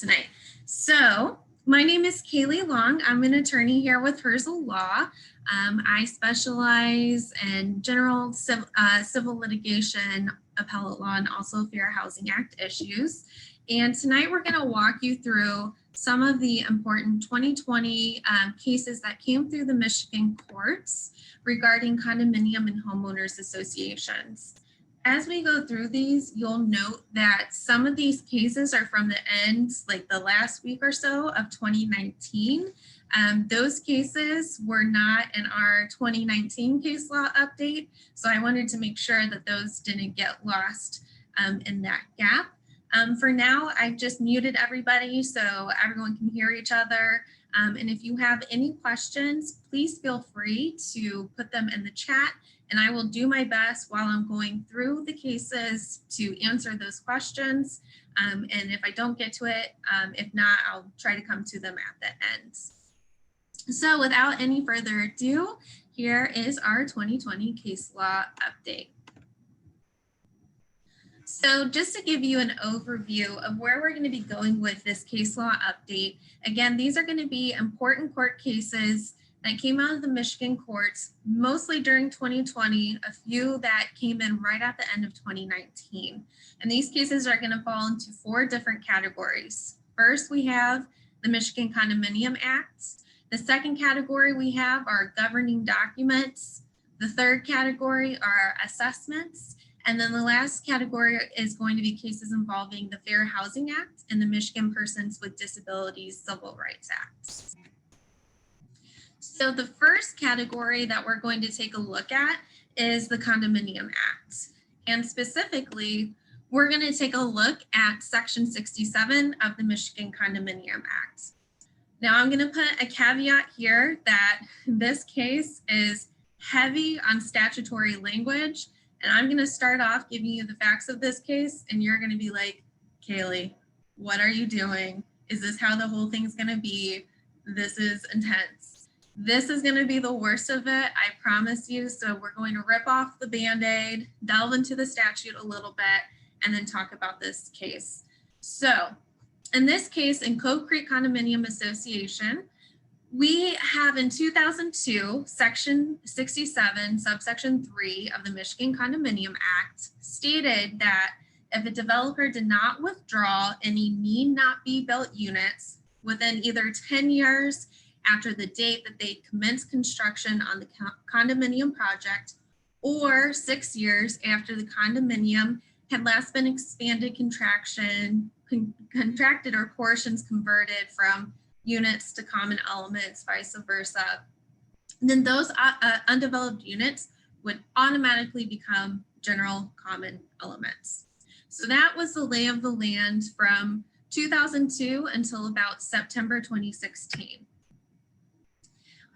tonight. So my name is Kaylee Long. I'm an attorney here with Hirzel Law. I specialize in general civil litigation, appellate law, and also Fair Housing Act issues. And tonight we're going to walk you through some of the important 2020 cases that came through the Michigan courts regarding condominium and homeowners associations. As we go through these, you'll note that some of these cases are from the end, like the last week or so of 2019. Those cases were not in our 2019 case law update, so I wanted to make sure that those didn't get lost in that gap. For now, I've just muted everybody so everyone can hear each other. And if you have any questions, please feel free to put them in the chat, and I will do my best while I'm going through the cases to answer those questions. And if I don't get to it, if not, I'll try to come to them at the end. So without any further ado, here is our 2020 case law update. So just to give you an overview of where we're going to be going with this case law update, again, these are going to be important court cases that came out of the Michigan courts, mostly during 2020, a few that came in right at the end of 2019. And these cases are going to fall into 4 different categories. First, we have the Michigan Condominium Act. The second category we have are governing documents. The third category are assessments. And then the last category is going to be cases involving the Fair Housing Act and the Michigan Persons with Disabilities Civil Rights Act. So the first category that we're going to take a look at is the Condominium Act. And specifically, we're going to take a look at Section 67 of the Michigan Condominium Act. Now I'm going to put a caveat here that this case is heavy on statutory language. And I'm going to start off giving you the facts of this case, and you're going to be like, Kaylee, what are you doing? Is this how the whole thing's going to be? This is intense. This is going to be the worst of it, I promise you. So we're going to rip off the Band-Aid, delve into the statute a little bit, and then talk about this case. So in this case, in Cove Creek Condominium Association, we have in 2002, Section 67, subsection 3 of the Michigan Condominium Act stated that if a developer did not withdraw any need not be built units within either 10 years after the date that they commenced construction on the condominium project, or 6 years after the condominium had last been expanded, contracted, or portions converted from units to common elements, vice versa, then those undeveloped units would automatically become general common elements. So that was the lay of the land from 2002 until about September 2016.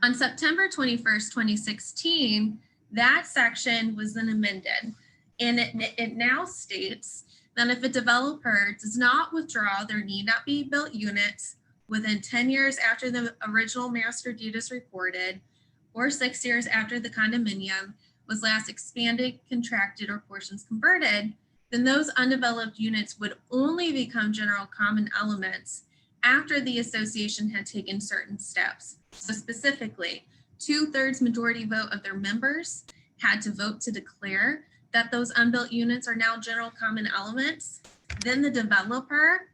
On September 21st, 2016, that section was then amended, and it now states that if a developer does not withdraw their need not be built units within 10 years after the original master deed is recorded, or 6 years after the condominium was last expanded, contracted, or portions converted, then those undeveloped units would only become general common elements after the association had taken certain steps. So specifically, 2/3 majority vote of their members had to vote to declare that those unbuilt units are now general common elements. Then the developer,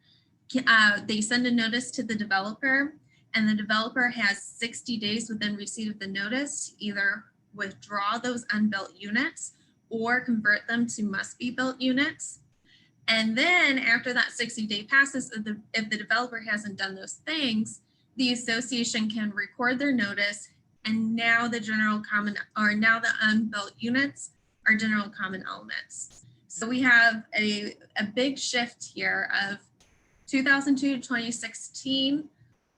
they send a notice to the developer, and the developer has 60 days within receipt of the notice to either withdraw those unbuilt units or convert them to must-be-built units. And then after that 60-day passes, if the developer hasn't done those things, the association can record their notice, and now the the unbuilt units are general common elements. So we have a big shift here of 2002 to 2016,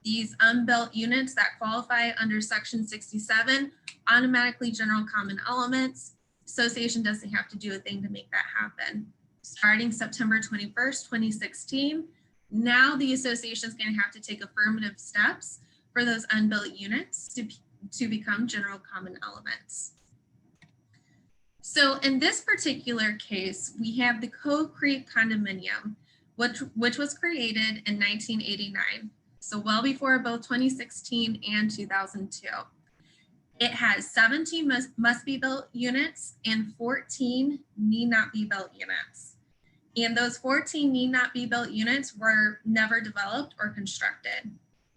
these unbuilt units that qualify under Section 67, automatically general common elements. Association doesn't have to do a thing to make that happen. Starting September 21st, 2016, now the association is going to have to take affirmative steps for those unbuilt units to become general common elements. So in this particular case, we have the Cove Creek condominium, which was created in 1989. So well before both 2016 and 2002. It has 17 must be built units and 14 need not be built units. And those 14 need not be built units were never developed or constructed.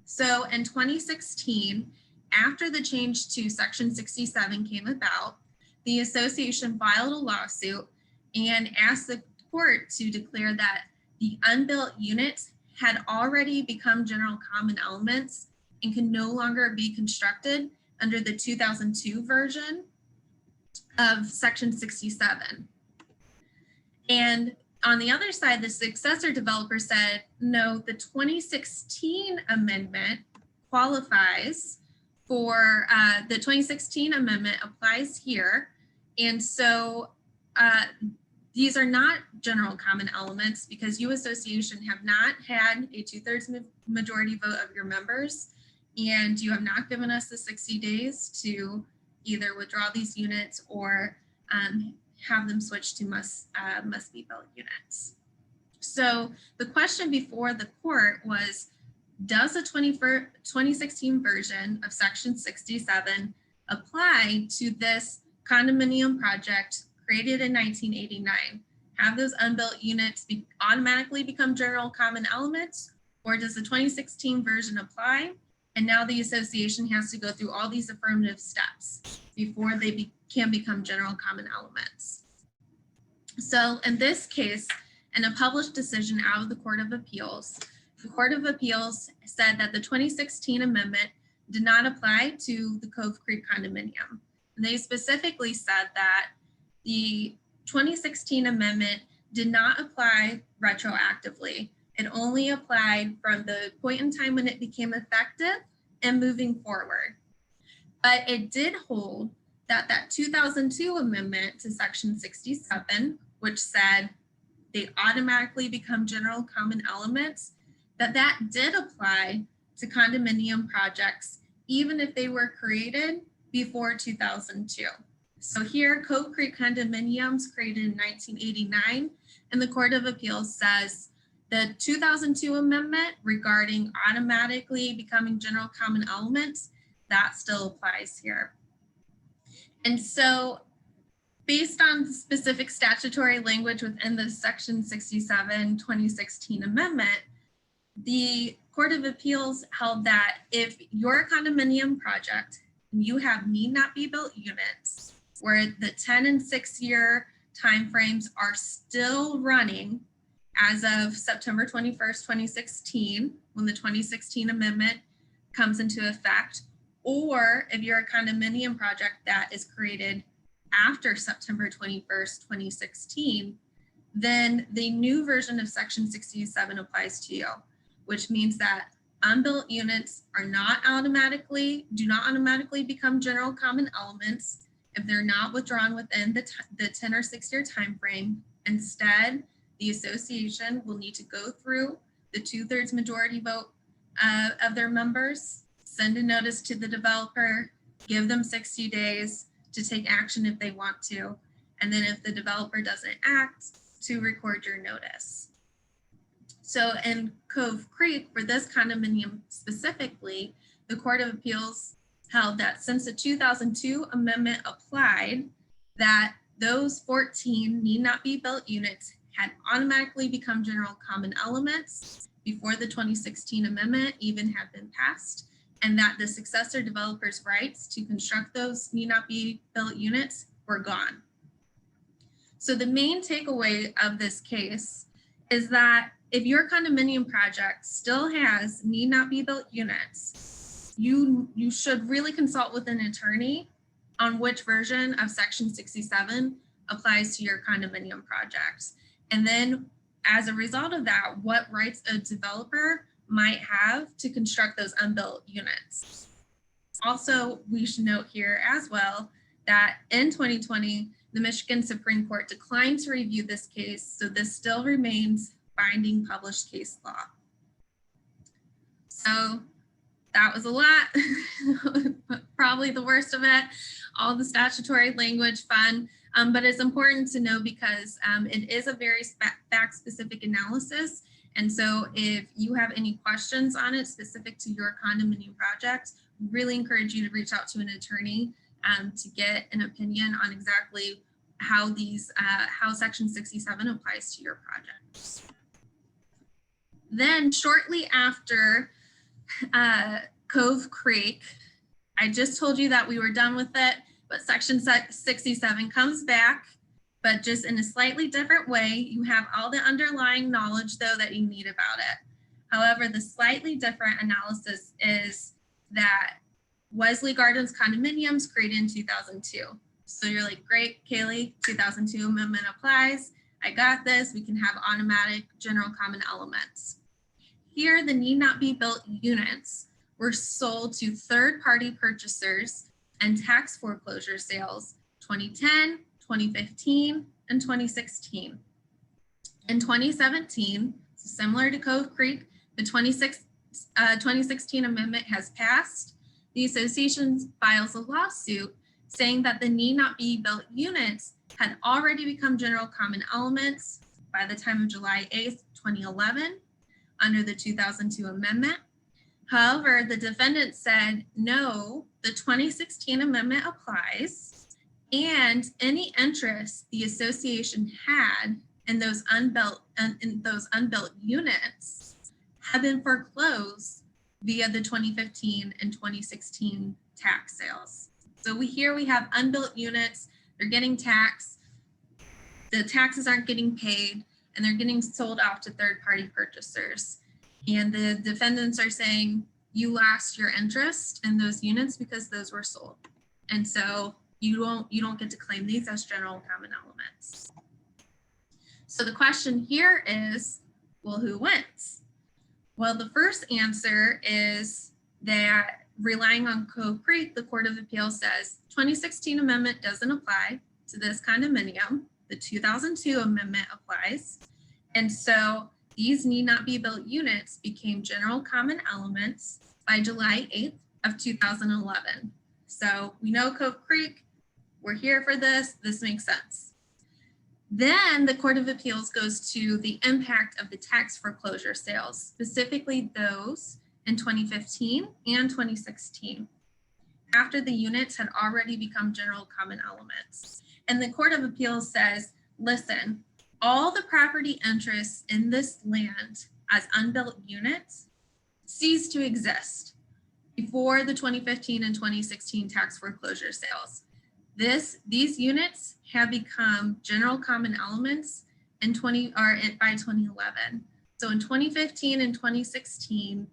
So in 2016, after the change to Section 67 came about, the association filed a lawsuit and asked the court to declare that the unbuilt units had already become general common elements and can no longer be constructed under the 2002 version of Section 67. And on the other side, the successor developer said, no, the 2016 amendment qualifies for, the 2016 amendment applies here. And so these are not general common elements because you association have not had a 2/3 majority vote of your members, and you have not given us the 60 days to either withdraw these units or have them switched to must be built units. So the question before the court was, does the 2016 version of Section 67 apply to this condominium project created in 1989? Have those unbuilt units automatically become general common elements, or does the 2016 version apply? And now the association has to go through all these affirmative steps before they can become general common elements. So in this case, in a published decision out of the Court of Appeals, the Court of Appeals said that the 2016 amendment did not apply to the Cove Creek condominium. And they specifically said that the 2016 amendment did not apply retroactively. It only applied from the point in time when it became effective and moving forward. But it did hold that that 2002 amendment to Section 67, which said they automatically become general common elements, that did apply to condominium projects, even if they were created before 2002. So here, Cove Creek condominiums created in 1989, and the Court of Appeals says the 2002 amendment regarding automatically becoming general common elements, that still applies here. And so based on specific statutory language within the Section 67 2016 amendment, the Court of Appeals held that if you're a condominium project and you have need not be built units where the 10 and 6 year timeframes are still running as of September 21st, 2016, when the 2016 amendment comes into effect, or if you're a condominium project that is created after September 21st, 2016, then the new version of Section 67 applies to you, which means that unbuilt units do not automatically become general common elements if they're not withdrawn within the 10 or 6 year time frame. Instead, the association will need to go through the 2/3 majority vote of their members, send a notice to the developer, give them 60 days to take action if they want to, and then if the developer doesn't act, to record your notice. So in Cove Creek, for this condominium specifically, the Court of Appeals held that since the 2002 amendment applied, that those 14 need not be built units had automatically become general common elements before the 2016 amendment even had been passed, and that the successor developer's rights to construct those need not be built units were gone. So the main takeaway of this case is that if your condominium project still has need not be built units, you should really consult with an attorney on which version of Section 67 applies to your condominium projects. And then as a result of that, what rights a developer might have to construct those unbuilt units. Also, we should note here as well that in 2020, the Michigan Supreme Court declined to review this case, so this still remains binding published case law. So that was a lot, probably the worst of it, all the statutory language, fun, but it's important to know because it is a very fact-specific analysis, And so if you have any questions on it specific to your condominium project, really encourage you to reach out to an attorney to get an opinion on exactly how how Section 67 applies to your project. Then shortly after Cove Creek, I just told you that we were done with it, but Section 67 comes back, but just in a slightly different way. You have all the underlying knowledge, though, that you need about it. However, the slightly different analysis is that Wesley Gardens condominiums created in 2002. So you're like, great, Kaylee, 2002 amendment applies. I got this. We can have automatic general common elements. Here, the need not be built units were sold to third-party purchasers and tax foreclosure sales 2010, 2015, and 2016. In 2017, similar to Cove Creek, the 2016 amendment has passed. The association files a lawsuit saying that the need not be built units had already become general common elements by the time of July 8th, 2011, under the 2002 amendment. However, the defendant said, no, the 2016 amendment applies, and any interest the association had in those unbuilt units have been foreclosed via the 2015 and 2016 tax sales. So here we have unbuilt units, they're getting taxed, the taxes aren't getting paid, and they're getting sold off to third-party purchasers. And the defendants are saying, you lost your interest in those units because those were sold. And so you don't get to claim these as general common elements. So the question here is, well, who wins? Well, the first answer is that relying on Cove Creek, the Court of Appeals says 2016 amendment doesn't apply to this condominium. The 2002 amendment applies. And so these need not be built units became general common elements by July 8th of 2011. So we know Cove Creek, we're here for this, this makes sense. Then the Court of Appeals goes to the impact of the tax foreclosure sales, specifically those in 2015 and 2016, after the units had already become general common elements. And the Court of Appeals says, listen, all the property interests in this land as unbuilt units ceased to exist before the 2015 and 2016 tax foreclosure sales. These units have become general common elements by 2011. So in 2015 and 2016,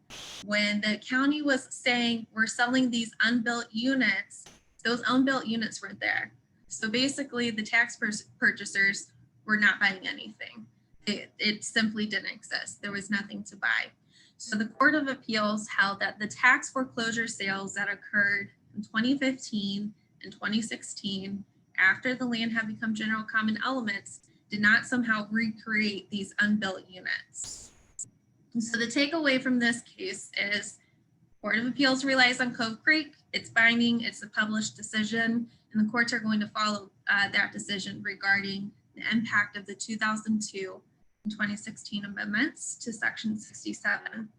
when the county was saying we're selling these unbuilt units, those unbuilt units weren't there. So basically the tax purchasers were not buying anything. It simply didn't exist. There was nothing to buy. So the Court of Appeals held that the tax foreclosure sales that occurred in 2015 and 2016, after the land had become general common elements, did not somehow recreate these unbuilt units. And so the takeaway from this case is Court of Appeals relies on Cove Creek. It's binding, it's a published decision, and the courts are going to follow that decision regarding the impact of the 2002 and 2016 amendments to Section 67.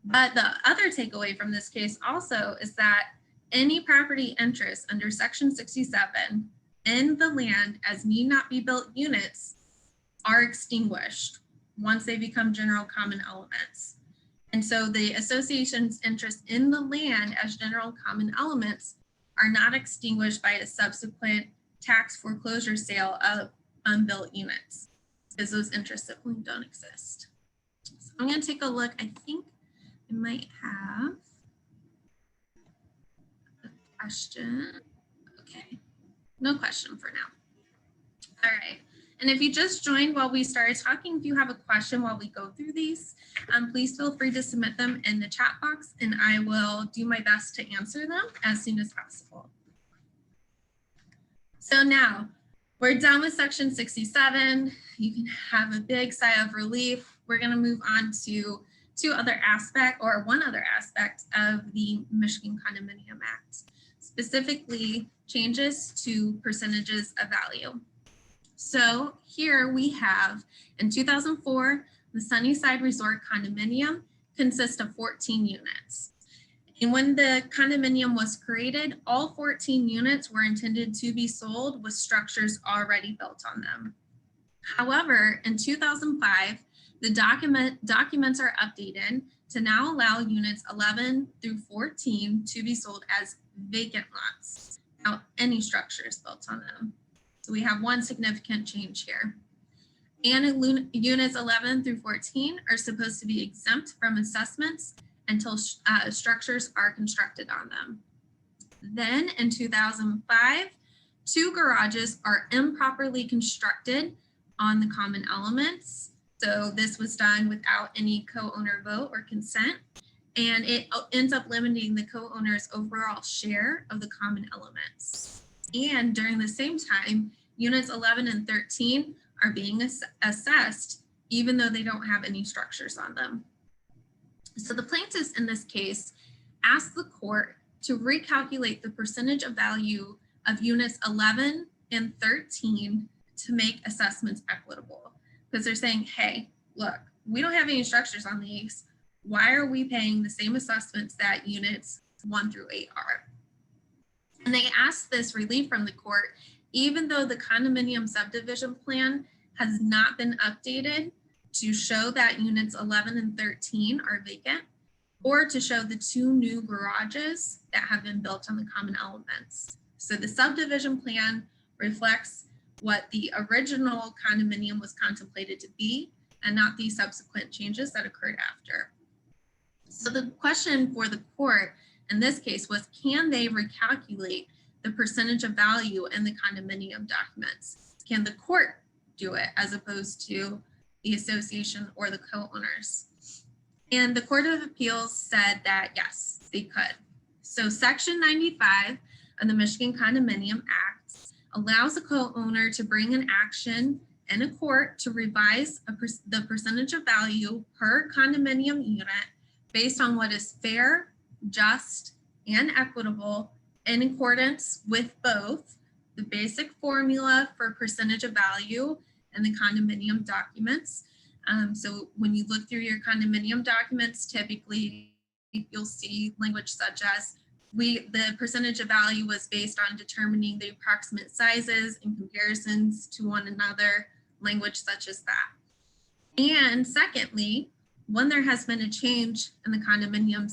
But the other takeaway from this case also is that any property interest under Section 67 in the land as need not be built units are extinguished once they become general common elements. And so the association's interest in the land as general common elements are not extinguished by a subsequent tax foreclosure sale of unbuilt units, because those interests simply don't exist. So I'm going to take a look. I think I might have a question. Okay, no question for now. All right. And if you just joined while we started talking, if you have a question while we go through these, please feel free to submit them in the chat box, and I will do my best to answer them as soon as possible. So now we're done with Section 67. You can have a big sigh of relief. We're going to move on to one other aspect of the Michigan Condominium Act, specifically changes to percentages of value. So here we have, in 2004, The Sunnyside Resort condominium consists of 14 units. And when the condominium was created, all 14 units were intended to be sold with structures already built on them. However, in 2005, the documents are updated to now allow units 11 through 14 to be sold as vacant lots without any structures built on them. So we have one significant change here. And units 11 through 14 are supposed to be exempt from assessments until structures are constructed on them. Then in 2005, 2 garages are improperly constructed on the common elements. So this was done without any co-owner vote or consent, and it ends up limiting the co-owner's overall share of the common elements. And during the same time, units 11 and 13 are being assessed even though they don't have any structures on them. So the plaintiffs in this case asked the court to recalculate the percentage of value of units 11 and 13 to make assessments equitable. Because they're saying, hey, look, we don't have any structures on these. Why are we paying the same assessments that units 1 through 8 are? And they asked this relief from the court, even though the condominium subdivision plan has not been updated to show that units 11 and 13 are vacant, or to show the 2 new garages that have been built on the common elements. So the subdivision plan reflects what the original condominium was contemplated to be, and not the subsequent changes that occurred after. So the question for the court in this case was, can they recalculate the percentage of value in the condominium documents? Can the court do it as opposed to the association or the co-owners? And the Court of Appeals said that yes, they could. So Section 95 of the Michigan Condominium Act allows a co-owner to bring an action in a court to revise the percentage of value per condominium unit based on what is fair, just, and equitable in accordance with both the basic formula for percentage of value and the condominium documents. So when you look through your condominium documents, typically you'll see language such as the percentage of value was based on determining the approximate sizes in comparisons to one another, language such as that. And secondly, when there has been a change in the condominium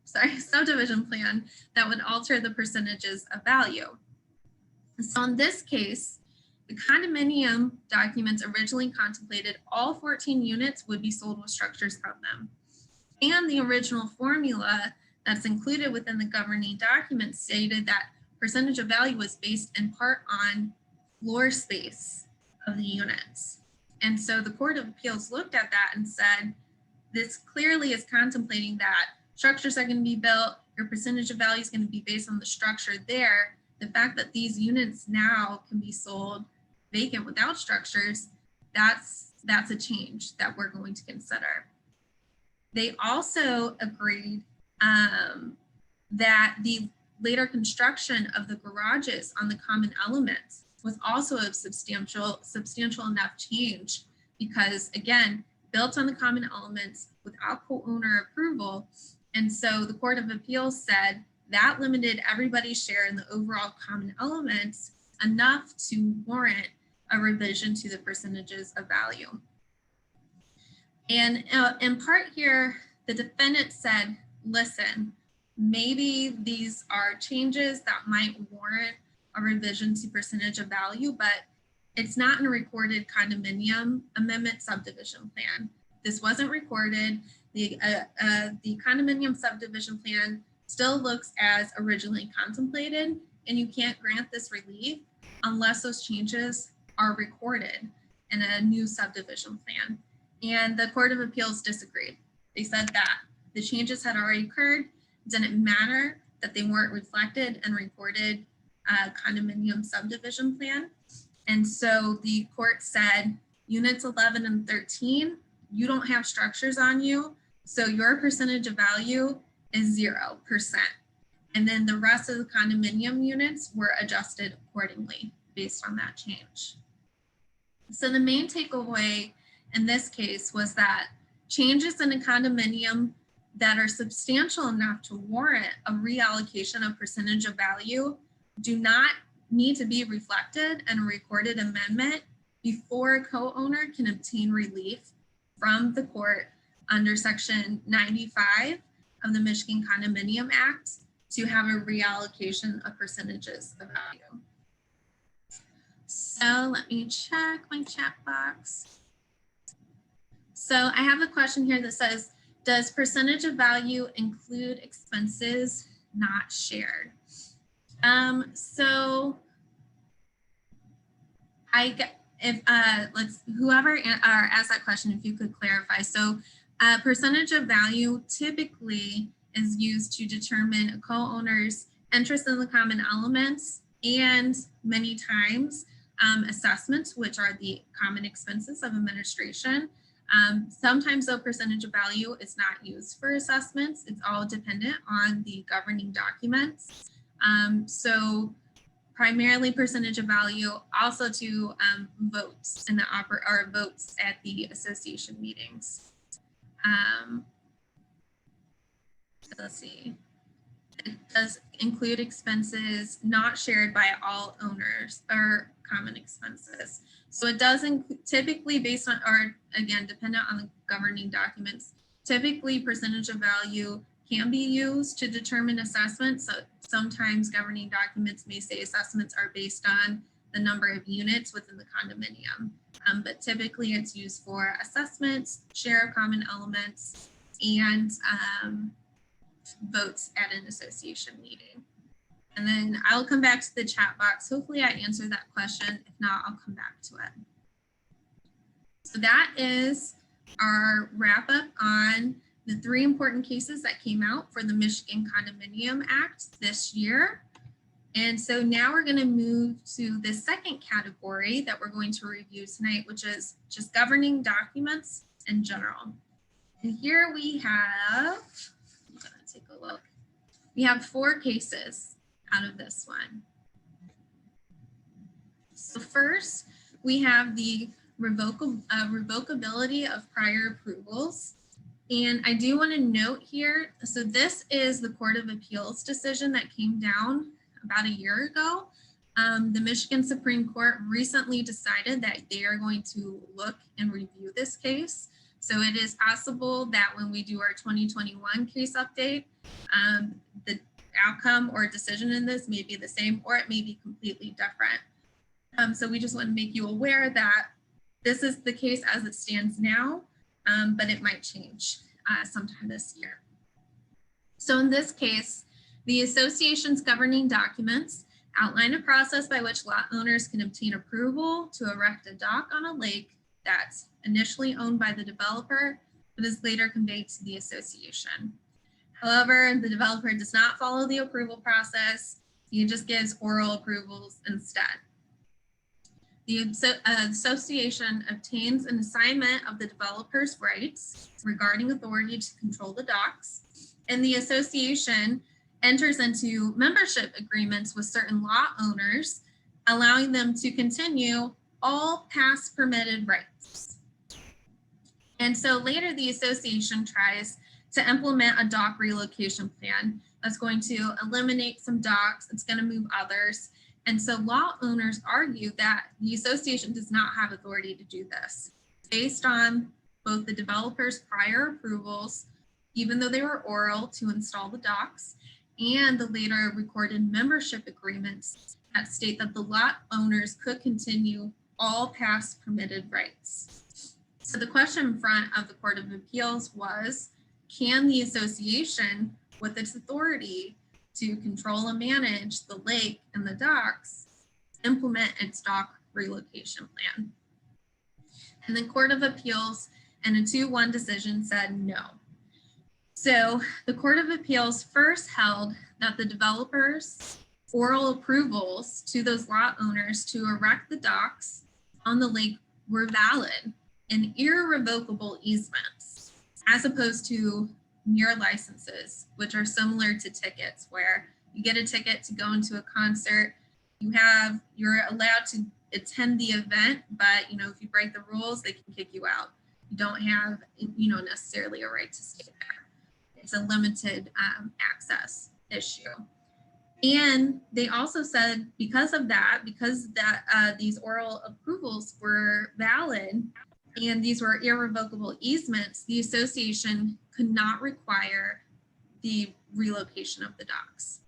subdivision plan that would alter the percentages of value. So in this case, the condominium documents originally contemplated all 14 units would be sold with structures on them. And the original formula that's included within the governing document stated that percentage of value was based in part on floor space of the units. And so the Court of Appeals looked at that and said, this clearly is contemplating that structures are going to be built, your percentage of value is going to be based on the structure there. The fact that these units now can be sold vacant without structures, that's a change that we're going to consider. They also agreed that the later construction of the garages on the common elements was also a substantial enough change because, again, built on the common elements without co-owner approval. And so the Court of Appeals said that limited everybody's share in the overall common elements enough to warrant a revision to the percentages of value. And in part here, the defendant said, listen, maybe these are changes that might warrant a revision to percentage of value, but it's not in a recorded condominium amendment subdivision plan. This wasn't recorded. The condominium subdivision plan still looks as originally contemplated, and you can't grant this relief unless those changes are recorded in a new subdivision plan. And the Court of Appeals disagreed. They said that the changes had already occurred. It didn't matter that they weren't reflected and recorded condominium subdivision plan. And so the court said units 11 and 13, you don't have structures on you, so your percentage of value is 0%. And then the rest of the condominium units were adjusted accordingly based on that change. So the main takeaway in this case was that changes in a condominium that are substantial enough to warrant a reallocation of percentage of value do not need to be reflected in a recorded amendment before a co-owner can obtain relief from the court under Section 95 of the Michigan Condominium Act to have a reallocation of percentages of value. So let me check my chat box. So I have a question here that says, does percentage of value include expenses not shared? So whoever asked that question, if you could clarify. So percentage of value typically is used to determine a co-owner's interest in the common elements and many times assessments, which are the common expenses of administration. Sometimes though percentage of value is not used for assessments. It's all dependent on the governing documents. So primarily percentage of value, also to votes in the votes at the association meetings. Let's see. It does include expenses not shared by all owners or common expenses. So it doesn't typically based on, or again, dependent on the governing documents, typically percentage of value can be used to determine assessments. So sometimes governing documents may say assessments are based on the number of units within the condominium. But typically it's used for assessments, share of common elements, and votes at an association meeting. And then I'll come back to the chat box. Hopefully I answered that question. If not, I'll come back to it. So that is our wrap up on the 3 important cases that came out for the Michigan Condominium Act this year. And so now we're going to move to the second category that we're going to review tonight, which is just governing documents in general. And here we have, I'm going to take a look. We have 4 cases out of this one. So first, we have the revocability of prior approvals. And I do want to note here, so this is the Court of Appeals decision that came down about a year ago. The Michigan Supreme Court recently decided that they are going to look and review this case. So it is possible that when we do our 2021 case update, the outcome or decision in this may be the same, or it may be completely different. So we just want to make you aware that this is the case as it stands now, but it might change sometime this year. So in this case, the association's governing documents outline a process by which lot owners can obtain approval to erect a dock on a lake that's initially owned by the developer, but is later conveyed to the association. However, the developer does not follow the approval process. He just gives oral approvals instead. The association obtains an assignment of the developer's rights regarding authority to control the docks, and the association enters into membership agreements with certain lot owners, allowing them to continue all past permitted rights. And so later the association tries to implement a dock relocation plan that's going to eliminate some docks, it's going to move others. And so lot owners argue that the association does not have authority to do this based on both the developer's prior approvals, even though they were oral to install the docks, and the later recorded membership agreements that state that the lot owners could continue all past permitted rights. So the question in front of the Court of Appeals was, can the association, with its authority to control and manage the lake and the docks, implement its dock relocation plan? And the Court of Appeals in a 2-1 decision said no. So the Court of Appeals first held that the developers' oral approvals to those lot owners to erect the docks on the lake were valid and irrevocable easements, as opposed to mere licenses, which are similar to tickets, where you get a ticket to go into a concert, you're allowed to attend the event, but if you break the rules, they can kick you out. You don't have, you know, necessarily a right to stay there. It's a limited access issue. And they also said because of that, these oral approvals were valid and these were irrevocable easements, the association could not require the relocation of the docks.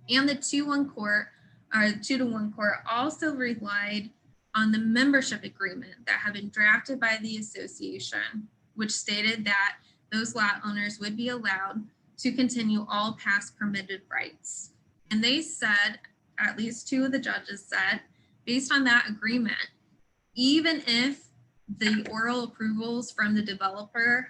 And the 2-1 court, or 2-1 court, also relied on the membership agreement that had been drafted by the association, which stated that those lot owners would be allowed to continue all past permitted rights. And they said, at least 2 of the judges said, based on that agreement, even if the oral approvals from the developer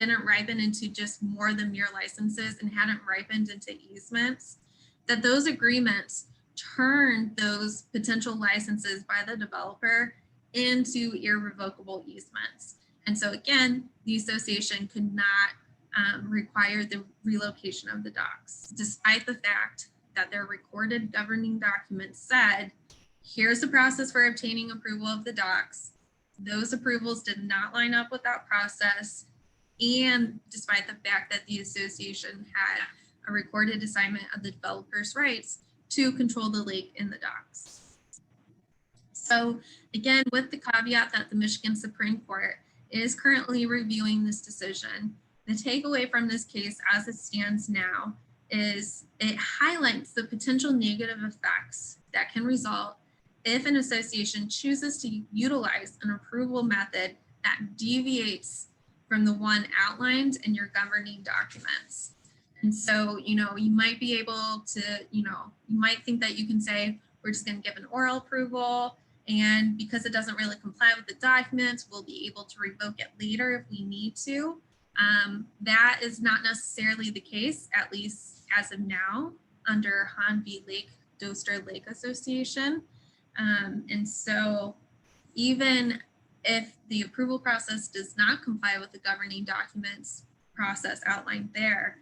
didn't ripen into just more than mere licenses and hadn't ripened into easements, that those agreements turned those potential licenses by the developer into irrevocable easements. And so again, the association could not require the relocation of the docks, despite the fact that their recorded governing documents said, here's the process for obtaining approval of the docks. Those approvals did not line up with that process. And despite the fact that the association had a recorded assignment of the developer's rights to control the lake and the docks. So again, with the caveat that the Michigan Supreme Court is currently reviewing this decision, the takeaway from this case as it stands now is it highlights the potential negative effects that can result if an association chooses to utilize an approval method that deviates from the one outlined in your governing documents. And so, you know, you might be able to, you might think that you can say, we're just going to give an oral approval, and because it doesn't really comply with the documents, we'll be able to revoke it later if we need to. That is not necessarily the case, at least as of now, under Han v. Lake Doster Lake Association. And so even if the approval process does not comply with the governing documents process outlined there,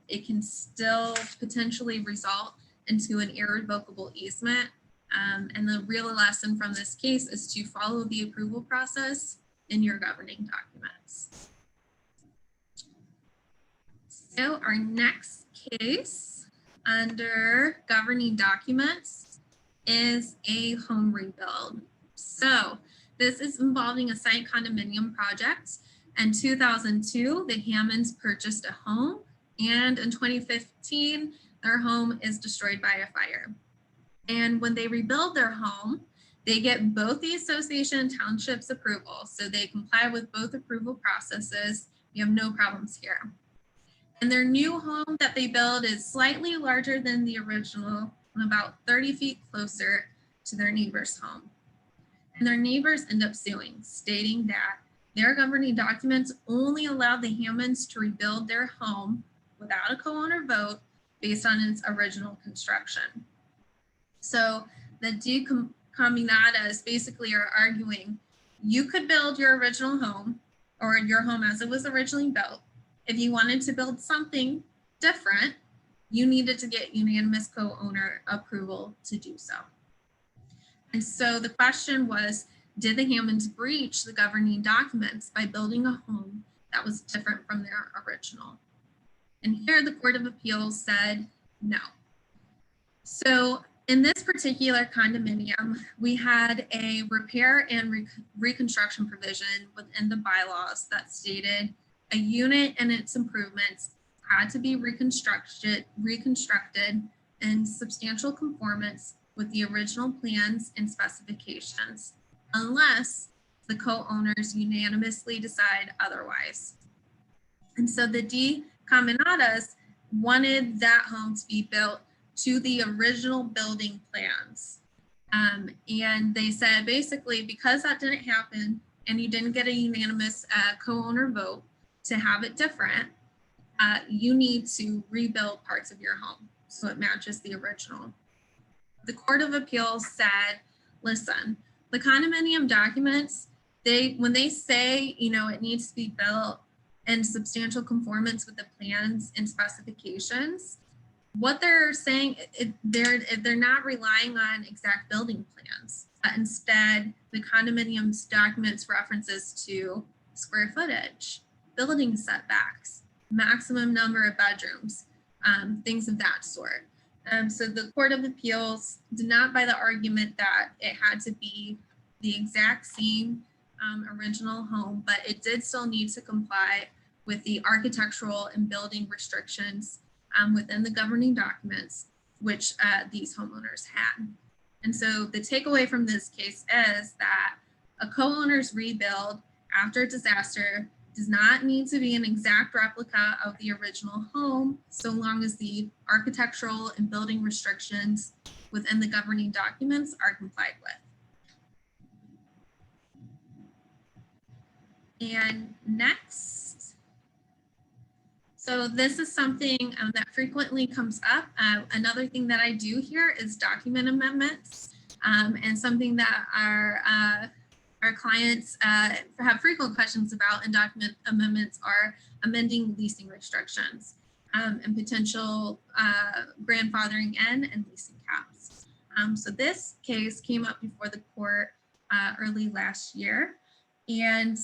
it can still potentially result into an irrevocable easement. And the real lesson from this case is to follow the approval process in your governing documents. So our next case under governing documents is a home rebuild. So this is involving a site condominium project. In 2002, the Hammonds purchased a home, and in 2015, their home is destroyed by a fire. And when they rebuild their home, they get both the association and township's approval. So they comply with both approval processes. We have no problems here. And their new home that they build is slightly larger than the original and about 30 feet closer to their neighbor's home. And their neighbors end up suing, stating that their governing documents only allow the Hammonds to rebuild their home without a co-owner vote based on its original construction. So the Caminadas basically are arguing, you could build your original home or your home as it was originally built. If you wanted to build something different, you needed to get unanimous co-owner approval to do so. And so the question was, did the Hammonds breach the governing documents by building a home that was different from their original? And here the Court of Appeals said no. So in this particular condominium, we had a repair and reconstruction provision within the bylaws that stated a unit and its improvements had to be reconstructed in substantial conformance with the original plans and specifications, unless the co-owners unanimously decide otherwise. And so the Caminadas wanted that home to be built to the original building plans. And they said, basically, because that didn't happen and you didn't get a unanimous co-owner vote to have it different, you need to rebuild parts of your home so it matches the original. The Court of Appeals said, listen, the condominium documents, when they say, it needs to be built in substantial conformance with the plans and specifications, what they're saying, they're not relying on exact building plans. Instead, the condominium's documents references to square footage, building setbacks, maximum number of bedrooms, things of that sort. So the Court of Appeals did not buy the argument that it had to be the exact same original home, but it did still need to comply with the architectural and building restrictions within the governing documents, which these homeowners had. And so the takeaway from this case is that a co-owner's rebuild after a disaster does not need to be an exact replica of the original home, so long as the architectural and building restrictions within the governing documents are complied with. And next, so this is something that frequently comes up. Another thing that I do here is document amendments, and something that our clients have frequent questions about in document amendments are amending leasing restrictions and potential grandfathering in and leasing caps. So this case came up before the court early last year, and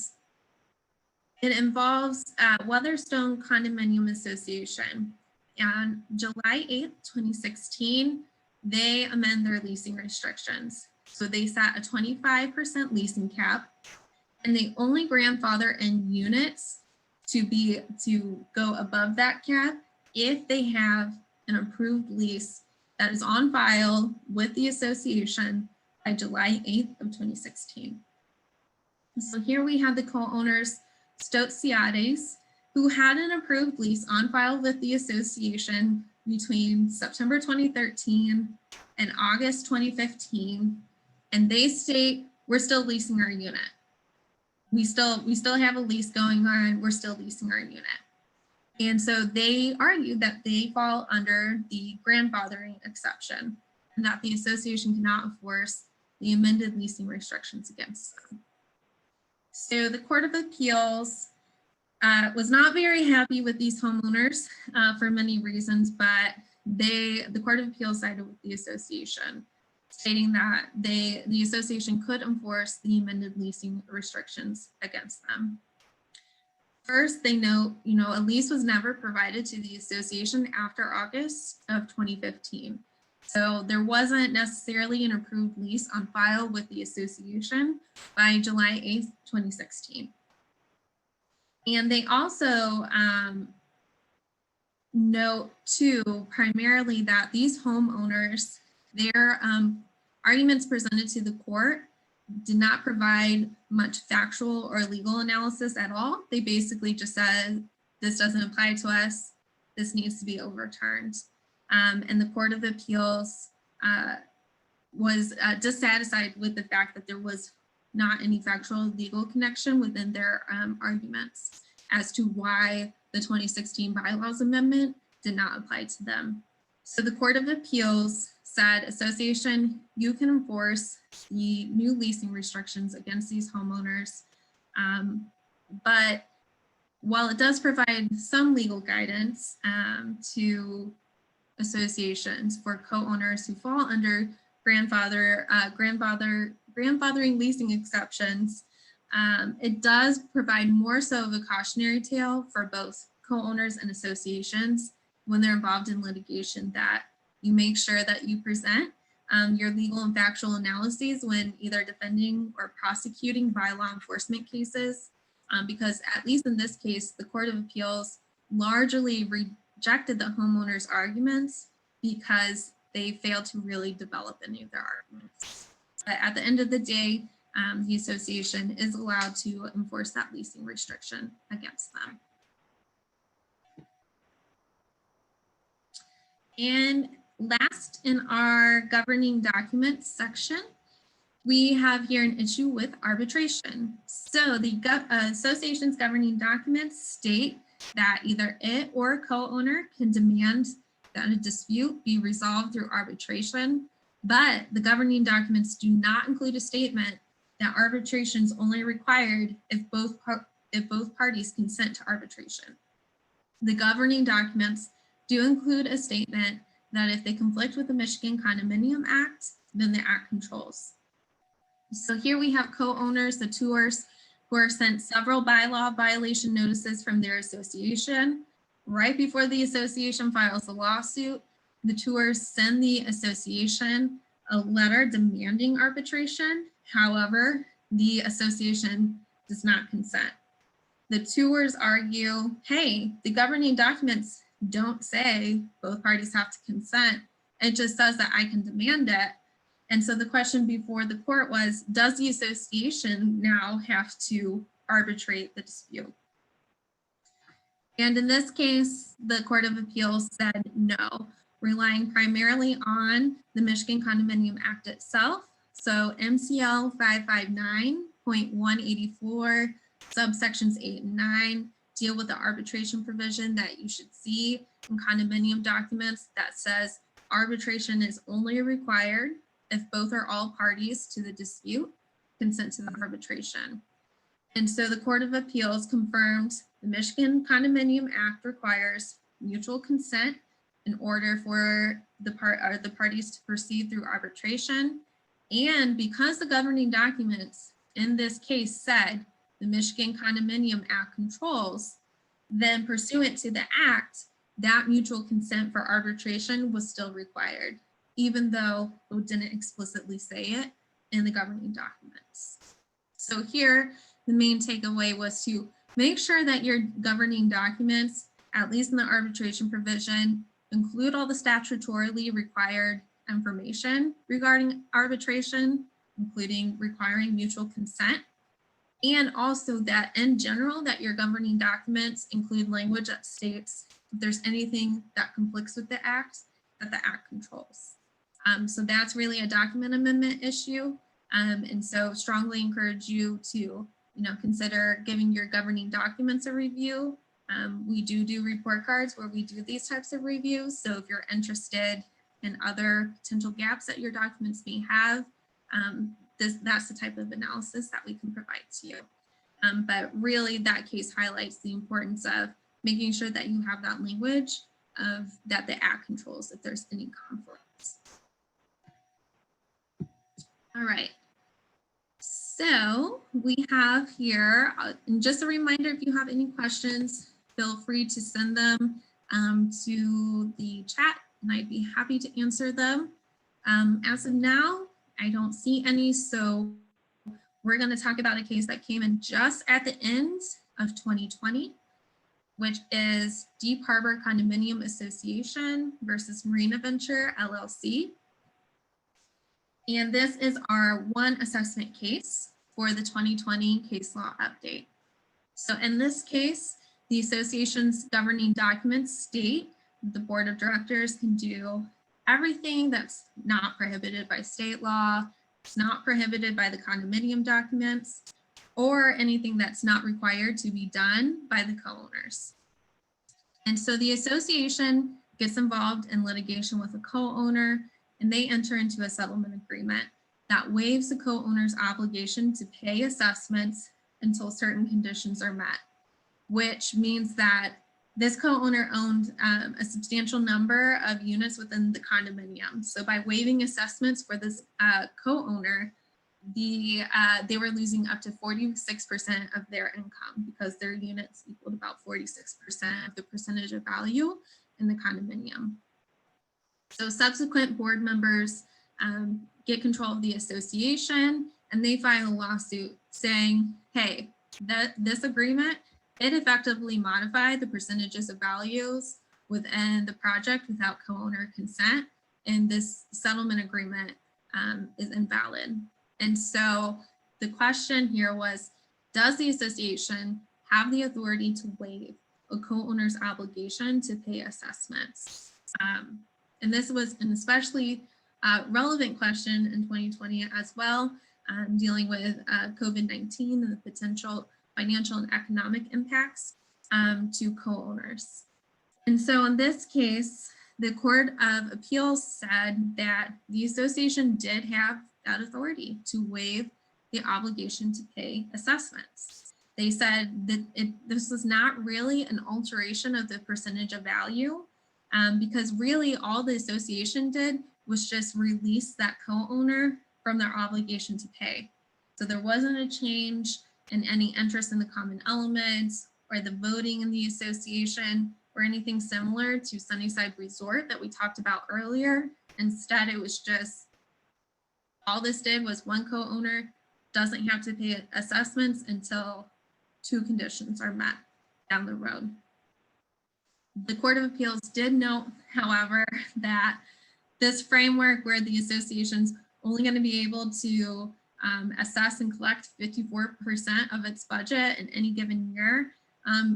it involves Weatherstone Condominium Association. On July 8th, 2016, they amend their leasing restrictions. So they set a 25% leasing cap, and they only grandfather in units to go above that cap if they have an approved lease that is on file with the association by July 8th of 2016. So here we have the co-owners Stotsiades, who had an approved lease on file with the association between September 2013 and August 2015, and they state, we're still leasing our unit. We still have a lease going on, we're still leasing our unit. And so they argued that they fall under the grandfathering exception and that the association cannot enforce the amended leasing restrictions against them. So the Court of Appeals was not very happy with these homeowners for many reasons, but the Court of Appeals sided with the association, stating that the association could enforce the amended leasing restrictions against them. First, they note, a lease was never provided to the association after August of 2015. So there wasn't necessarily an approved lease on file with the association by July 8th, 2016. And they also note too, primarily that these homeowners, their arguments presented to the court did not provide much factual or legal analysis at all. They basically just said, this doesn't apply to us, this needs to be overturned. And the Court of Appeals was dissatisfied with the fact that there was not any factual legal connection within their arguments as to why the 2016 bylaws amendment did not apply to them. So the Court of Appeals said, association, you can enforce the new leasing restrictions against these homeowners, but while it does provide some legal guidance to associations for co-owners who fall under grandfathering leasing exceptions, it does provide more so of a cautionary tale for both co-owners and associations when they're involved in litigation, that you make sure that you present your legal and factual analyses when either defending or prosecuting bylaw enforcement cases, because at least in this case, the Court of Appeals largely rejected the homeowners' arguments because they failed to really develop any of their arguments. But at the end of the day, the association is allowed to enforce that leasing restriction against them. And last in our governing documents section, we have here an issue with arbitration. So the association's governing documents state that either it or a co-owner can demand that a dispute be resolved through arbitration, but the governing documents do not include a statement that arbitration is only required if both parties consent to arbitration. The governing documents do include a statement that if they conflict with the Michigan Condominium Act, then the act controls. So here we have co-owners, the tours, who are sent several bylaw violation notices from their association. Right before the association files a lawsuit, the tours send the association a letter demanding arbitration. However, the association does not consent. The tours argue, hey, the governing documents don't say both parties have to consent. It just says that I can demand it. And so the question before the court was, does the association now have to arbitrate the dispute? And in this case, the Court of Appeals said no, relying primarily on the Michigan Condominium Act itself. So MCL 559.184, subsections 8 and 9 deal with the arbitration provision that you should see in condominium documents that says arbitration is only required if both or all parties to the dispute consent to the arbitration. And so the Court of Appeals confirmed the Michigan Condominium Act requires mutual consent in order for the parties to proceed through arbitration. And because the governing documents in this case said the Michigan Condominium Act controls, then pursuant to the act, that mutual consent for arbitration was still required, even though it didn't explicitly say it in the governing documents. So here, the main takeaway was to make sure that your governing documents, at least in the arbitration provision, include all the statutorily required information regarding arbitration, including requiring mutual consent, and also that in general, that your governing documents include language that states if there's anything that conflicts with the act, that the act controls. So that's really a document amendment issue. And so strongly encourage you to consider giving your governing documents a review. We do report cards where we do these types of reviews. So if you're interested in other potential gaps that your documents may have, that's the type of analysis that we can provide to you. But really that case highlights the importance of making sure that you have that language of that the act controls if there's any conflicts. All right. So we have here, and just a reminder, if you have any questions, feel free to send them to the chat and I'd be happy to answer them. As of now, I don't see any, so we're going to talk about a case that came in just at the end of 2020, which is Deep Harbor Condominium Association versus Marina Venture LLC. And this is our one assessment case for the 2020 case law update. So in this case, the association's governing documents state the board of directors can do everything that's not prohibited by state law, it's not prohibited by the condominium documents, or anything that's not required to be done by the co-owners. And so the association gets involved in litigation with a co-owner, and they enter into a settlement agreement that waives the co-owner's obligation to pay assessments until certain conditions are met, which means that this co-owner owned a substantial number of units within the condominium. So by waiving assessments for this co-owner, they were losing up to 46% of their income because their units equaled about 46% of the percentage of value in the condominium. So subsequent board members get control of the association and they file a lawsuit saying, hey, this agreement, it effectively modified the percentages of values within the project without co-owner consent, and this settlement agreement is invalid. And so the question here was, does the association have the authority to waive a co-owner's obligation to pay assessments? And this was an especially relevant question in 2020 as well, dealing with COVID-19 and the potential financial and economic impacts to co-owners. And so in this case, the Court of Appeals said that the association did have that authority to waive the obligation to pay assessments. They said that this was not really an alteration of the percentage of value, because really all the association did was just release that co-owner from their obligation to pay. So there wasn't a change in any interest in the common elements or the voting in the association or anything similar to Sunnyside Resort that we talked about earlier. Instead, it was just all this did was one co-owner doesn't have to pay assessments until 2 conditions are met down the road. The Court of Appeals did note, however, that this framework where the association's only going to be able to assess and collect 54% of its budget in any given year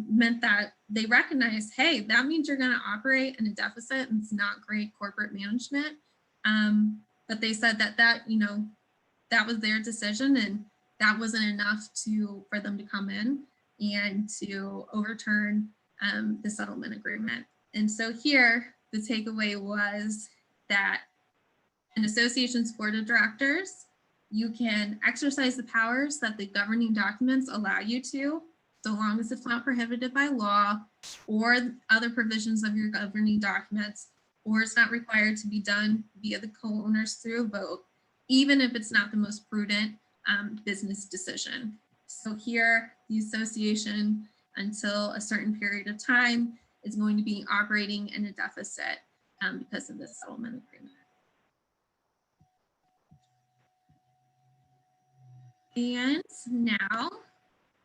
meant that they recognized, hey, that means you're going to operate in a deficit and it's not great corporate management. But they said that that was their decision and that wasn't enough for them to come in and to overturn the settlement agreement. And so here, the takeaway was that an association's board of directors, you can exercise the powers that the governing documents allow you to, so long as it's not prohibited by law or other provisions of your governing documents, or it's not required to be done via the co-owners through a vote, even if it's not the most prudent business decision. So here, the association, until a certain period of time, is going to be operating in a deficit because of this settlement agreement. And now,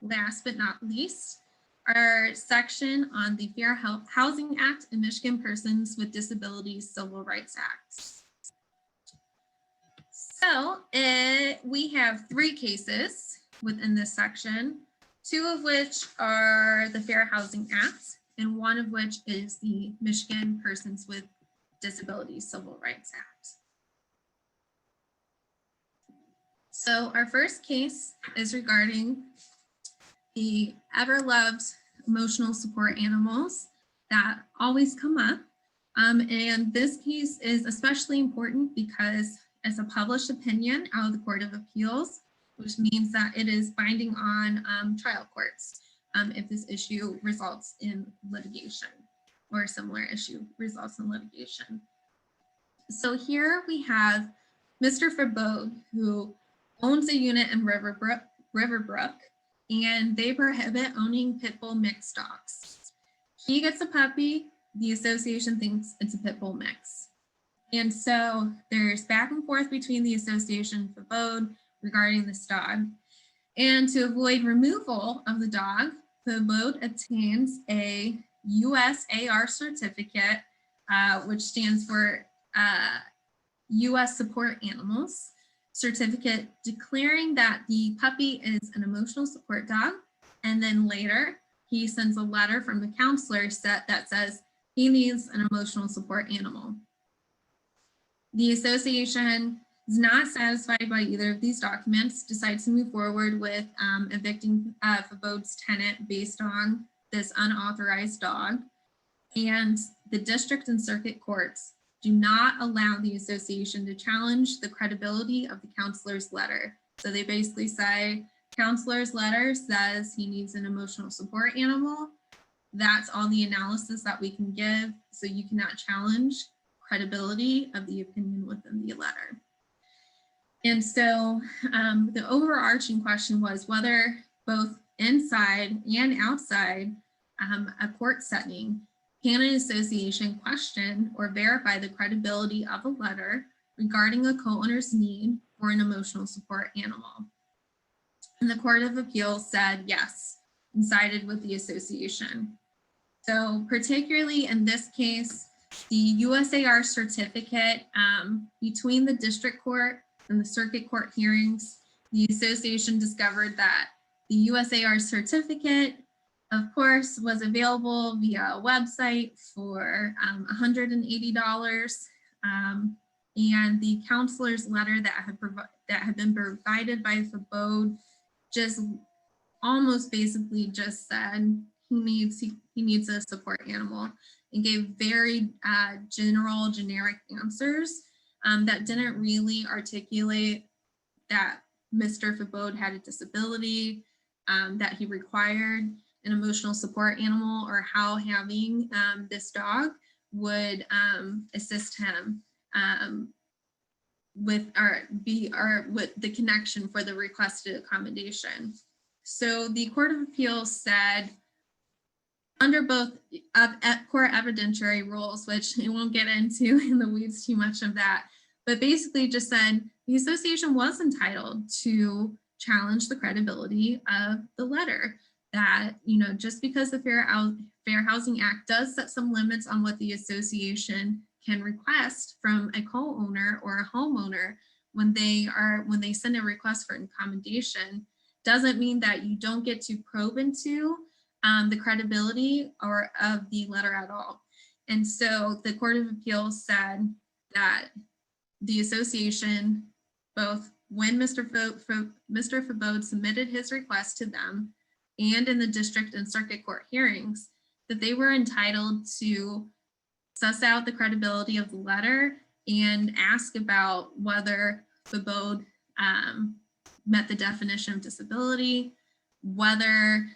last but not least, our section on the Fair Housing Act and Michigan Persons with Disabilities Civil Rights Act. So we have 3 cases within this section, 2 of which are the Fair Housing Act, and 1 of which is the Michigan Persons with Disabilities Civil Rights Act. So our first case is regarding the ever-loved emotional support animals that always come up. And this case is especially important because it's a published opinion out of the Court of Appeals, which means that it is binding on trial courts if this issue results in litigation or a similar issue results in litigation. So here we have Mr. Fabode, who owns a unit in Riverbrook, and they prohibit owning pit bull mix dogs. He gets a puppy, the association thinks it's a pit bull mix. And so there's back and forth between the association and Fabode regarding this dog. And to avoid removal of the dog, Fabode obtains a USAR certificate, which stands for U.S. Support Animals certificate, declaring that the puppy is an emotional support dog. And then later, he sends a letter from the counselor that says he needs an emotional support animal. The association is not satisfied by either of these documents, decides to move forward with evicting Fabode's tenant based on this unauthorized dog. And the district and circuit courts do not allow the association to challenge the credibility of the counselor's letter. So they basically say, counselor's letter says he needs an emotional support animal. That's all the analysis that we can give. So you cannot challenge credibility of the opinion within the letter. And so the overarching question was whether both inside and outside a court setting, can an association question or verify the credibility of a letter regarding a co-owner's need for an emotional support animal? And the Court of Appeals said yes, and sided with the association. So particularly in this case, the USAR certificate between the district court and the circuit court hearings, the association discovered that the USAR certificate, of course, was available via a website for $180. And the counselor's letter that had been provided by Fabode just almost basically just said he needs a support animal, and gave very general, generic answers that didn't really articulate that Mr. Fabode had a disability, that he required an emotional support animal, or how having this dog would assist him with the connection for the requested accommodation. So the Court of Appeals said, under both core evidentiary rules, which I won't get into in the weeds too much of that, but basically just said the association was entitled to challenge the credibility of the letter. That, you know, just because the Fair Housing Act does set some limits on what the association can request from a co-owner or a homeowner when they send a request for accommodation, doesn't mean that you don't get to probe into the credibility of the letter at all. And so the Court of Appeals said that the association, both when Mr. Fabode submitted his request to them and in the district and circuit court hearings, that they were entitled to suss out the credibility of the letter and ask about whether Fabode met the definition of disability, whether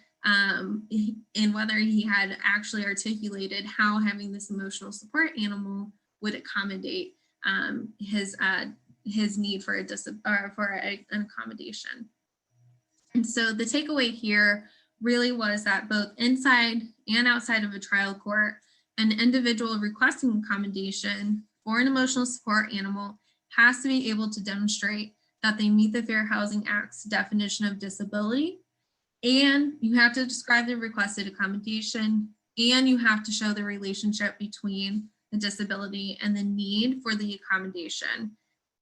he had actually articulated how having this emotional support animal would accommodate his need for an accommodation. And so the takeaway here really was that both inside and outside of a trial court, an individual requesting accommodation for an emotional support animal has to be able to demonstrate that they meet the Fair Housing Act's definition of disability, and you have to describe the requested accommodation, and you have to show the relationship between the disability and the need for the accommodation.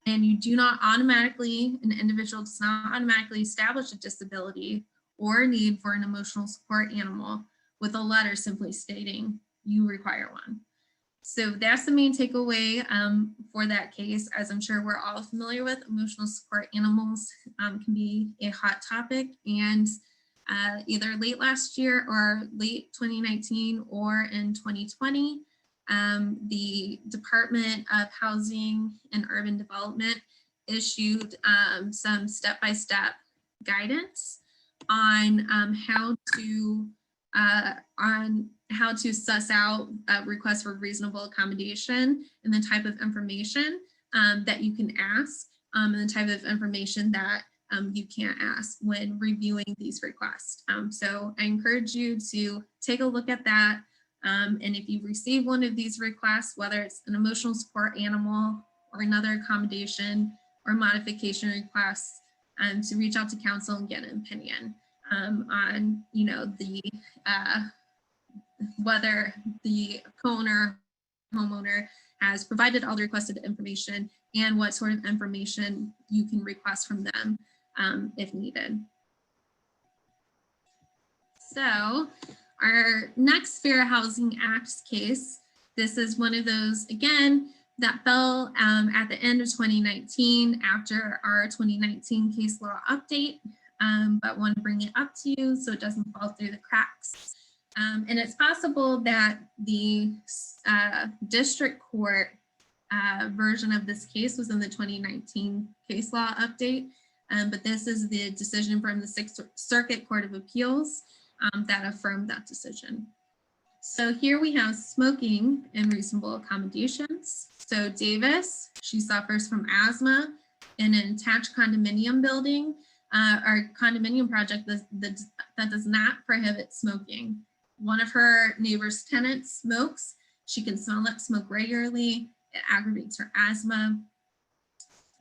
And you do not automatically, an individual does not automatically establish a disability or a need for an emotional support animal with a letter simply stating you require one. So that's the main takeaway for that case. As I'm sure we're all familiar with, emotional support animals can be a hot topic, and either late last year or late 2019 or in 2020, the Department of Housing and Urban Development issued some step-by-step guidance on how to suss out requests for reasonable accommodation and the type of information that you can ask and the type of information that you can't ask when reviewing these requests. So I encourage you to take a look at that. And if you receive one of these requests, whether it's an emotional support animal or another accommodation or modification requests, to reach out to counsel and get an opinion on, you know, whether the co-owner, homeowner has provided all the requested information and what sort of information you can request from them if needed. So our next Fair Housing Act case, this is one of those, again, that fell at the end of 2019 after our 2019 case law update, but want to bring it up to you so it doesn't fall through the cracks. And it's possible that the district court version of this case was in the 2019 case law update, but this is the decision from the Sixth Circuit Court of Appeals that affirmed that decision. So here we have smoking and reasonable accommodations. So Davis, she suffers from asthma in an attached condominium building or condominium project that does not prohibit smoking. One of her neighbor's tenants smokes. She can smell that smoke regularly. It aggravates her asthma.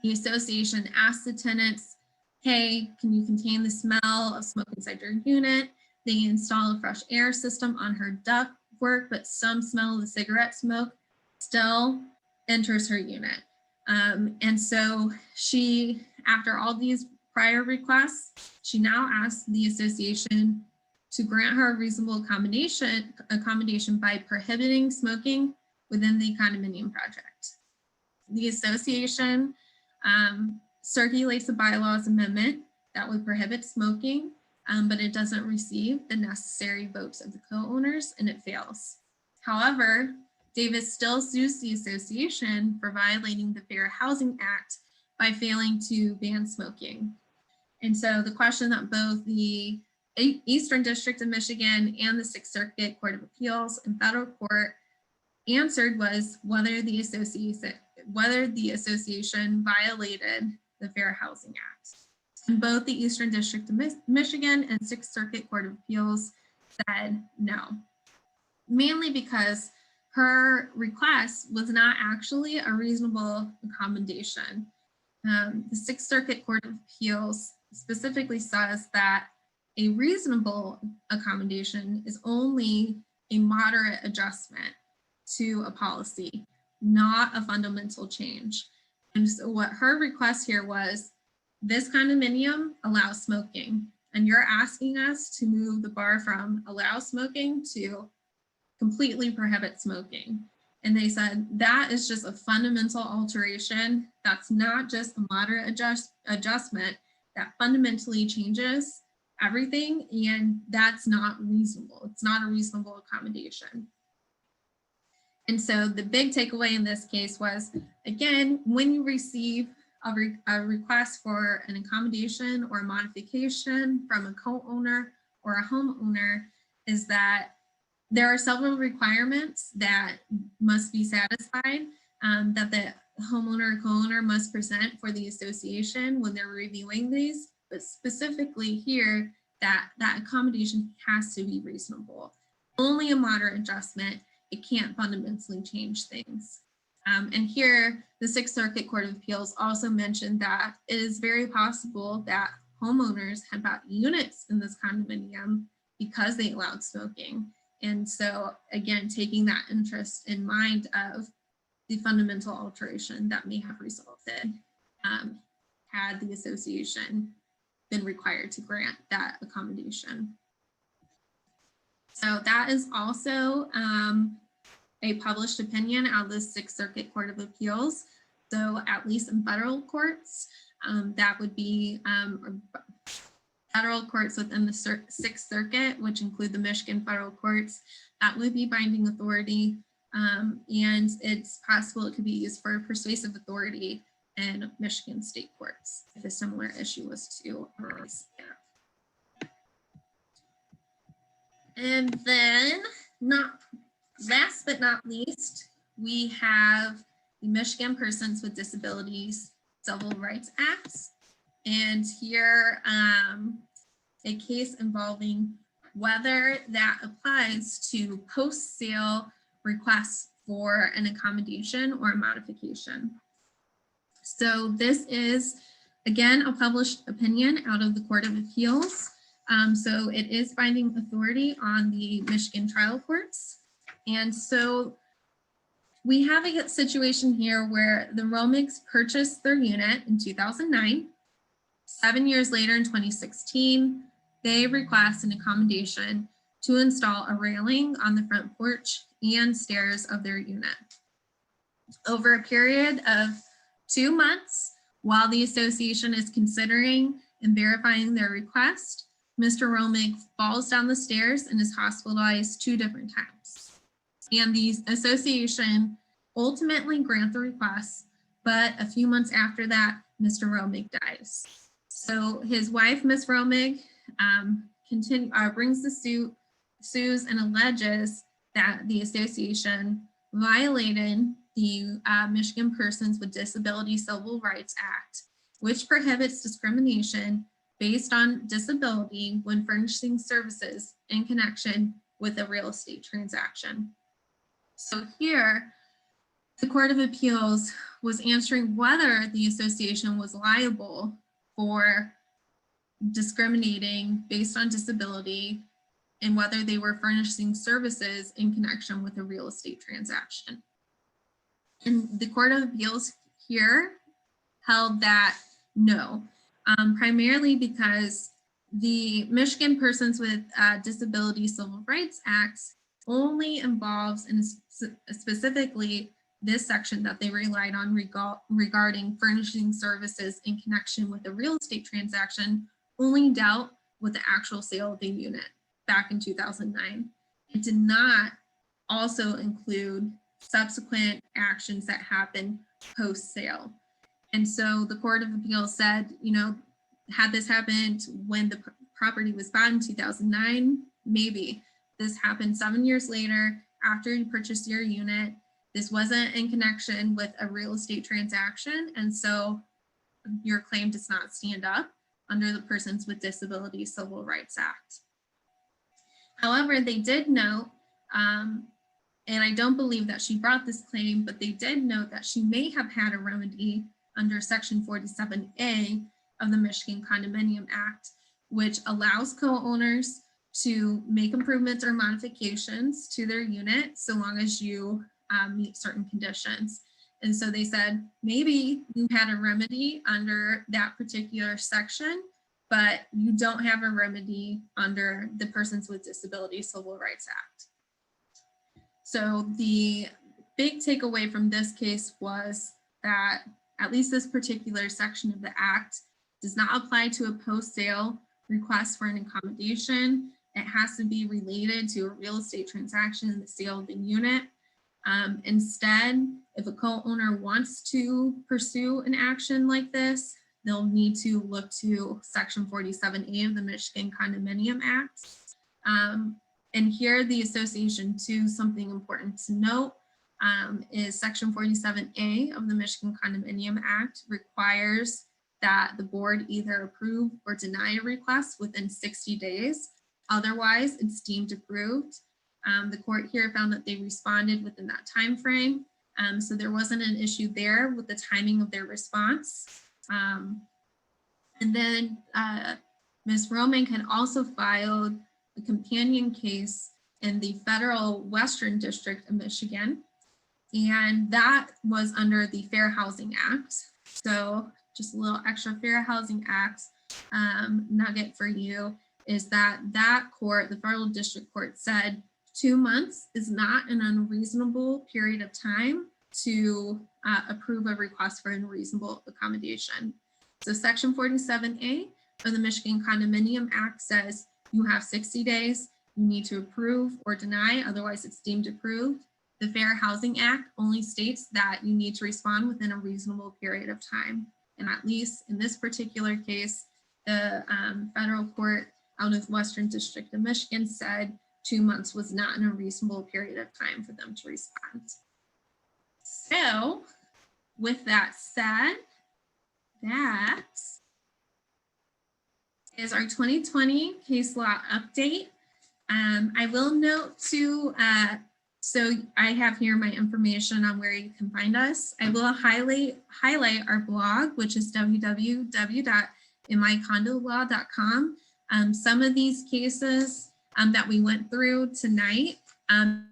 The association asks the tenants, hey, can you contain the smell of smoke inside your unit? They install a fresh air system on her ductwork, but some smell of the cigarette smoke still enters her unit. And so she, after all these prior requests, she now asks the association to grant her a reasonable accommodation by prohibiting smoking within the condominium project. The association circulates a bylaws amendment that would prohibit smoking, but it doesn't receive the necessary votes of the co-owners and it fails. However, Davis still sues the association for violating the Fair Housing Act by failing to ban smoking. And so the question that both the Eastern District of Michigan and the Sixth Circuit Court of Appeals and federal court answered was whether the association violated the Fair Housing Act. And both the Eastern District of Michigan and Sixth Circuit Court of Appeals said no, mainly because her request was not actually a reasonable accommodation. The Sixth Circuit Court of Appeals specifically says that a reasonable accommodation is only a moderate adjustment to a policy, not a fundamental change. And so what her request here was, this condominium allows smoking, and you're asking us to move the bar from allow smoking to completely prohibit smoking. And they said that is just a fundamental alteration. That's not just a moderate adjustment, that fundamentally changes everything, and that's not reasonable. It's not a reasonable accommodation. And so the big takeaway in this case was, again, when you receive a request for an accommodation or a modification from a co-owner or a homeowner, is that there are several requirements that must be satisfied, that the homeowner or co-owner must present for the association when they're reviewing these, but specifically here, that accommodation has to be reasonable. Only a moderate adjustment, it can't fundamentally change things. And here, the Sixth Circuit Court of Appeals also mentioned that it is very possible that homeowners had bought units in this condominium because they allowed smoking. And so again, taking that interest in mind of the fundamental alteration that may have resulted had the association been required to grant that accommodation. So that is also a published opinion out of the Sixth Circuit Court of Appeals. So at least in federal courts, that would be federal courts within the Sixth Circuit, which include the Michigan federal courts, that would be binding authority. And it's possible it could be used for persuasive authority in Michigan state courts if a similar issue was to arise. And then, last but not least, we have the Michigan Persons with Disabilities Civil Rights Act. And here, a case involving whether that applies to post-sale requests for an accommodation or a modification. So this is, again, a published opinion out of the Court of Appeals. So it is binding authority on the Michigan trial courts. And so we have a situation here where the Romigs purchased their unit in 2009. 7 years later, in 2016, they request an accommodation to install a railing on the front porch and stairs of their unit. Over a period of 2 months, while the association is considering and verifying their request, Mr. Romig falls down the stairs and is hospitalized 2 different times. And the association ultimately grants the request, but a few months after that, Mr. Romig dies. So his wife, Ms. Romig, brings the suit, sues and alleges that the association violated the Michigan Persons with Disabilities Civil Rights Act, which prohibits discrimination based on disability when furnishing services in connection with a real estate transaction. So here, the Court of Appeals was answering whether the association was liable for discriminating based on disability and whether they were furnishing services in connection with a real estate transaction. And the Court of Appeals here held that no, primarily because the Michigan Persons with Disabilities Civil Rights Act only involves, and specifically this section that they relied on regarding furnishing services in connection with a real estate transaction, only dealt with the actual sale of the unit back in 2009. It did not also include subsequent actions that happened post-sale. And so the Court of Appeals said, you know, had this happened when the property was bought in 2009, maybe. This happened 7 years later after you purchased your unit. This wasn't in connection with a real estate transaction, and so your claim does not stand up under the Persons with Disabilities Civil Rights Act. However, they did note, and I don't believe that she brought this claim, but they did note that she may have had a remedy under Section 47A of the Michigan Condominium Act, which allows co-owners to make improvements or modifications to their unit so long as you meet certain conditions. And so they said, maybe you had a remedy under that particular section, but you don't have a remedy under the Persons with Disabilities Civil Rights Act. So the big takeaway from this case was that at least this particular section of the act does not apply to a post-sale request for an accommodation. It has to be related to a real estate transaction in the sale of the unit. Instead, if a co-owner wants to pursue an action like this, they'll need to look to Section 47A of the Michigan Condominium Act. And here the association to something important to note is Section 47A of the Michigan Condominium Act requires that the board either approve or deny a request within 60 days. Otherwise, it's deemed approved. The court here found that they responded within that time frame. So there wasn't an issue there with the timing of their response. And then Ms. Roman had also filed a companion case in the Federal Western District of Michigan, and that was under the Fair Housing Act. So just a little extra Fair Housing Act nugget for you is that court, the Federal District Court, said 2 months is not an unreasonable period of time to approve a request for a reasonable accommodation. So Section 47A of the Michigan Condominium Act says you have 60 days, you need to approve or deny, otherwise it's deemed approved. The Fair Housing Act only states that you need to respond within a reasonable period of time. And at least in this particular case, the federal court out of Western District of Michigan said 2 months was not an unreasonable period of time for them to respond. So with that said, that is our 2020 case law update. I will note too, so I have here my information on where you can find us. I will highlight our blog, which is www.micondolaw.com. Some of these cases that we went through tonight and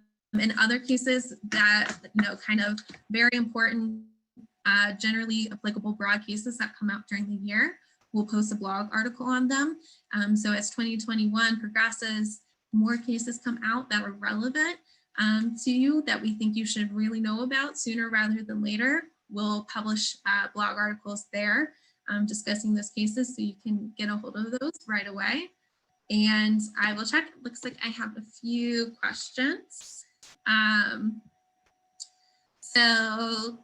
other cases that, kind of very important, generally applicable broad cases that come out during the year, we'll post a blog article on them. So as 2021 progresses, more cases come out that are relevant to you that we think you should really know about sooner rather than later. We'll publish blog articles there discussing those cases so you can get a hold of those right away. And I will check. It looks like I have a few questions. So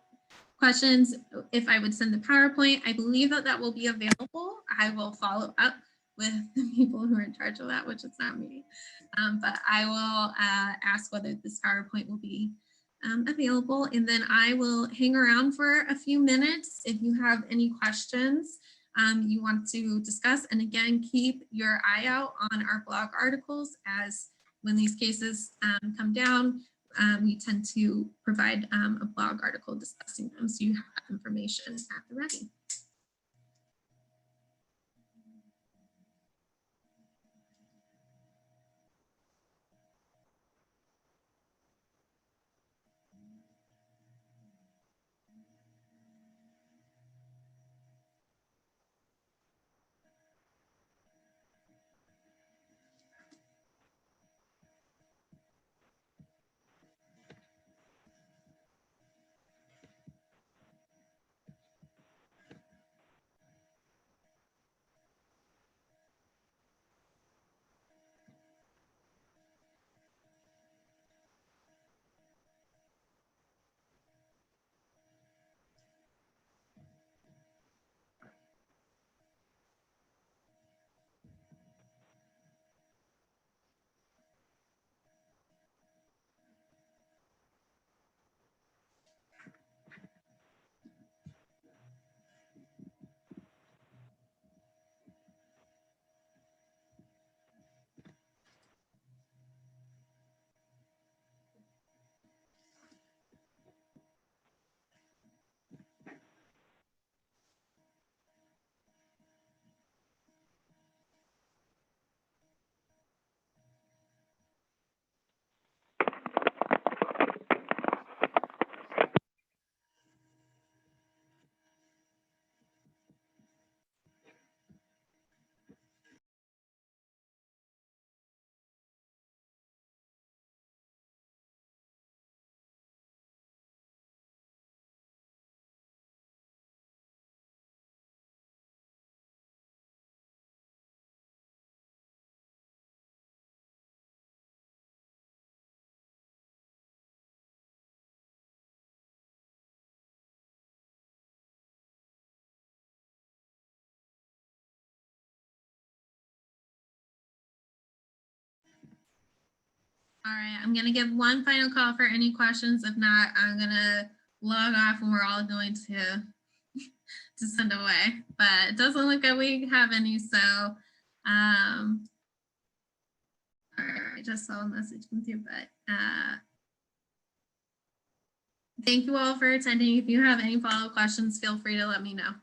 questions, if I would send the PowerPoint, I believe that will be available. I will follow up with the people who are in charge of that, which is not me. But I will ask whether this PowerPoint will be available, and then I will hang around for a few minutes if you have any questions you want to discuss. And again, keep your eye out on our blog articles, as when these cases come down, we tend to provide a blog article discussing them, so you have that information at the ready. All right, I'm going to give one final call for any questions. If not, I'm going to log off and we're all going to send away. But it doesn't look like we have any. So, all right, I just saw a message come through, but thank you all for attending. If you have any follow-up questions, feel free to let me know.